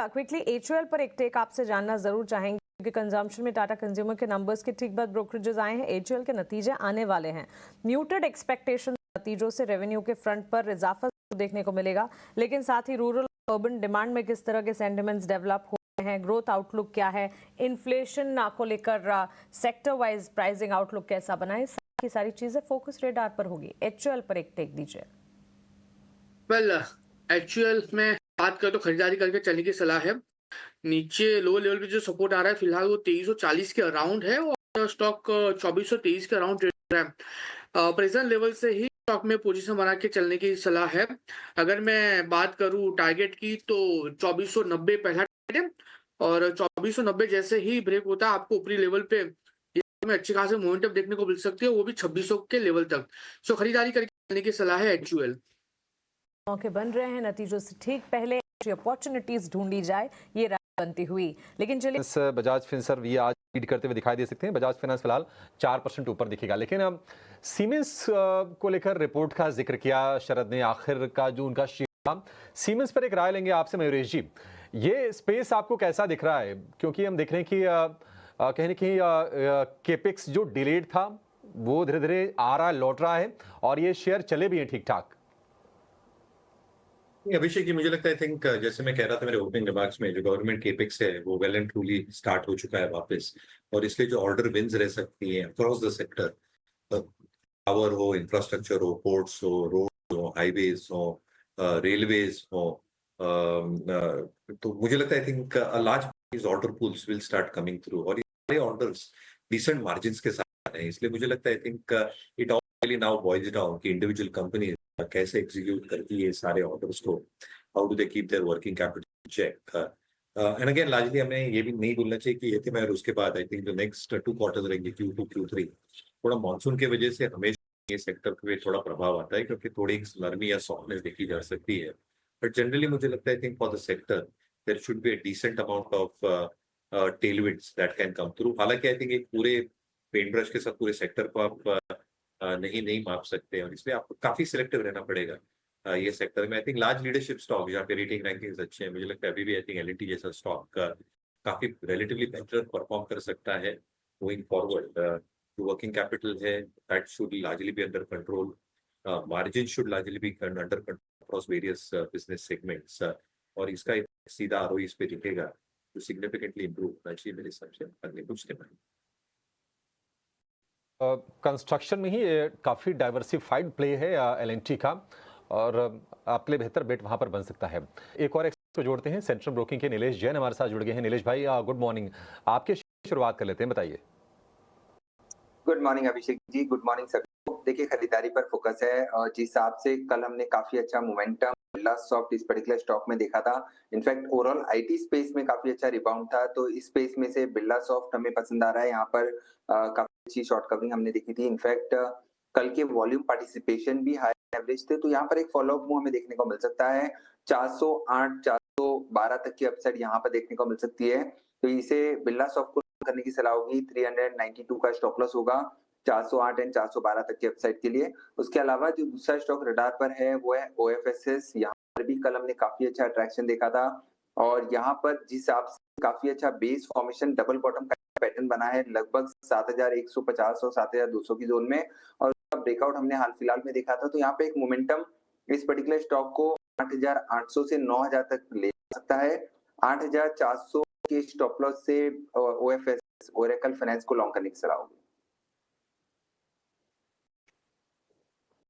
Quickly HUL पर एक take आपसे जानना जरूर चाहेंगे क्योंकि कंजम्पशन में टाटा कंज्यूमर के नंबर्स के ठीक बाद ब्रोकरेजेस आए हैं। एचयूएल के नतीजे आने वाले हैं। म्यूटेड एक्सपेक्टेशन नतीजों से रेवेन्यू के फ्रंट पर इजाफा देखने को मिलेगा, लेकिन साथ ही रूरल अर्बन डिमांड में किस तरह के सेंटिमेंट्स डेवलप हो रहे हैं, ग्रोथ आउटलुक क्या है, इन्फ्लेशन को लेकर सेक्टर वाइज प्राइसिंग आउटलुक कैसा बना है, सारी सारी चीजें फोकस रेडार पर होगी। एचयूएल पर एक टेक दीजिए। वेल, एचयूएल में बात करें तो खरीदारी करके चलने की सलाह है। नीचे लो लेवल पे जो सपोर्ट आ रहा है फिलहाल वो 2340 के अराउंड है और स्टॉक 2423 के अराउंड ट्रेड है। प्रेजेंट लेवल से ही स्टॉक में पोजीशन बना के चलने की सलाह है। अगर मैं बात करूं टारगेट की तो 2490 पहला टारगेट है और 2490 जैसे ही ब्रेक होता है आपको ऊपरी लेवल पे में अच्छी खासी मोमेंटम देखने को मिल सकती है, वो भी 2600 के लेवल तक। सो खरीदारी करके चलने की सलाह है एचयूएल। मौके बन रहे हैं, नतीजों से ठीक पहले अपॉर्चुनिटीज ढूंढी जाए, ये राय बनती हुई। लेकिन चलिए, बजाज फिनसर्व ये आज लीड करते हुए दिखाई दे सकते हैं। बजाज फाइनेंस फिलहाल 4% ऊपर दिखेगा। लेकिन अब सीमेंस को लेकर रिपोर्ट का जिक्र किया शरद ने, आखिर का जो उनका शेयर था। सीमेंस पर एक राय लेंगे आपसे मयूरेश जी, ये स्पेस आपको कैसा दिख रहा है? क्योंकि हम देख रहे हैं कि कहीं ना कहीं केपेक्स जो डिलेड था वो धीरे धीरे आ रहा है, लौट रहा है और ये शेयर चले भी हैं ठीक ठाक। अभिषेक जी, मुझे लगता है, आई थिंक जैसे मैं कह रहा था मेरे ओपनिंग रिमार्क्स में, जो गवर्नमेंट केपेक्स है वो वेल एंड ट्रूली स्टार्ट हो चुका है वापस, और इसलिए जो ऑर्डर विंस रह सकती हैं अक्रॉस द सेक्टर, पावर हो, इंफ्रास्ट्रक्चर हो, पोर्ट्स हो, रोड हो, हाईवेज हो, रेलवेज हो, तो मुझे लगता है I think large order pools will start coming through, और ये सारे ऑर्डर्स डिसेंट मार्जिन्स के साथ हैं। इसलिए मुझे लगता है I think it all now boils down कि इंडिविजुअल कंपनी कैसे एग्जीक्यूट करती है सारे ऑर्डर्स को, how do they keep their working capital check, and again largely हमें ये भी नहीं भूलना चाहिए कि ये थे, और उसके बाद आई थिंक जो नेक्स्ट 2 क्वार्टर्स रहेंगे Q2 Q3, थोड़ा मानसून की वजह से हमेशा ये सेक्टर पे थोड़ा प्रभाव आता है क्योंकि थोड़ी नरमी या सॉफ्टनेस देखी जा सकती है। बट जनरली मुझे लगता है I think for the sector there should be a decent amount of tailwinds that can come through. हालांकि आई थिंक एक पूरे पेंट ब्रश के साथ पूरे सेक्टर को आप नहीं माप सकते, और इसलिए आपको काफी सिलेक्टिव रहना पड़ेगा ये सेक्टर में। I think large leadership stock जहाँ पे रेटिंग रैंकिंग्स अच्छे हैं, मुझे लगता है अभी भी आई थिंक एल&टी जैसा स्टॉक काफी रिलेटिवली बेटर परफॉर्म कर सकता है गोइंग फॉरवर्ड। जो वर्किंग कैपिटल है that should largely be under control, margin should largely be under control across various business segments, और इसका एक सीधा आरओई इस पे दिखेगा जो सिग्निफिकेंटली इंप्रूव होना चाहिए मेरे हिसाब से अगले कुछ दिन में। कंस्ट्रक्शन में ही काफ़ी डाइवर्सिफाइड प्ले है एल&टी का, और आपके लिए बेहतर बेट वहां पर बन सकता है। एक और को जोड़ते हैं, सेंट्रल ब्रोकिंग के नीलेश जैन हमारे साथ जुड़ गए हैं। नीलेश भाई, गुड मॉर्निंग। आपके शुरुआत कर लेते हैं, बताइए। Good morning Abhishek ji, good morning सभी को। देखिए, खरीदारी पर फोकस है और जिस हिसाब से कल हमने काफी अच्छा मोमेंटम बिरला सॉफ्ट इस पर्टिकुलर स्टॉक में देखा था। इनफैक्ट ओवरऑल आईटी स्पेस में काफी अच्छा रिबाउंड था, तो इस स्पेस में से बिरला सॉफ्ट हमें पसंद आ रहा है। यहाँ पर काफी अच्छी शॉर्ट कवरिंग हमने देखी थी। इनफैक्ट कल के वॉल्यूम पार्टिसिपेशन भी हाई एवरेज थे, तो यहाँ पर एक फॉलोअप मूव हमें देखने को मिल सकता है। 408 412 तक की अपसाइड यहाँ पर देखने को मिल सकती है, तो इसे बिरला सॉफ्ट को करने की सलाह होगी। 392 का स्टॉप लॉस होगा 408 एंड 412 तक की अपसाइड के लिए। उसके अलावा जो दूसरा स्टॉक रडार पर है वो है ओएफएसएस। यहाँ पर भी कल हमने काफी अच्छा अट्रैक्शन देखा था, और यहाँ पर जिस हिसाब से काफी अच्छा बेस फॉर्मेशन डबल बॉटम का पैटर्न बना है लगभग 7150 और 7200 की जोन में, और उसका ब्रेकआउट हमने हाल फिलहाल में देखा था। तो यहाँ पे एक मोमेंटम इस पर्टिकुलर स्टॉक को 8800 से 9000 तक ले सकता है। 8400 के स्टॉप लॉस से ओएफएस ओरेकल फाइनेंस को लॉन्ग करने की सलाह होगी।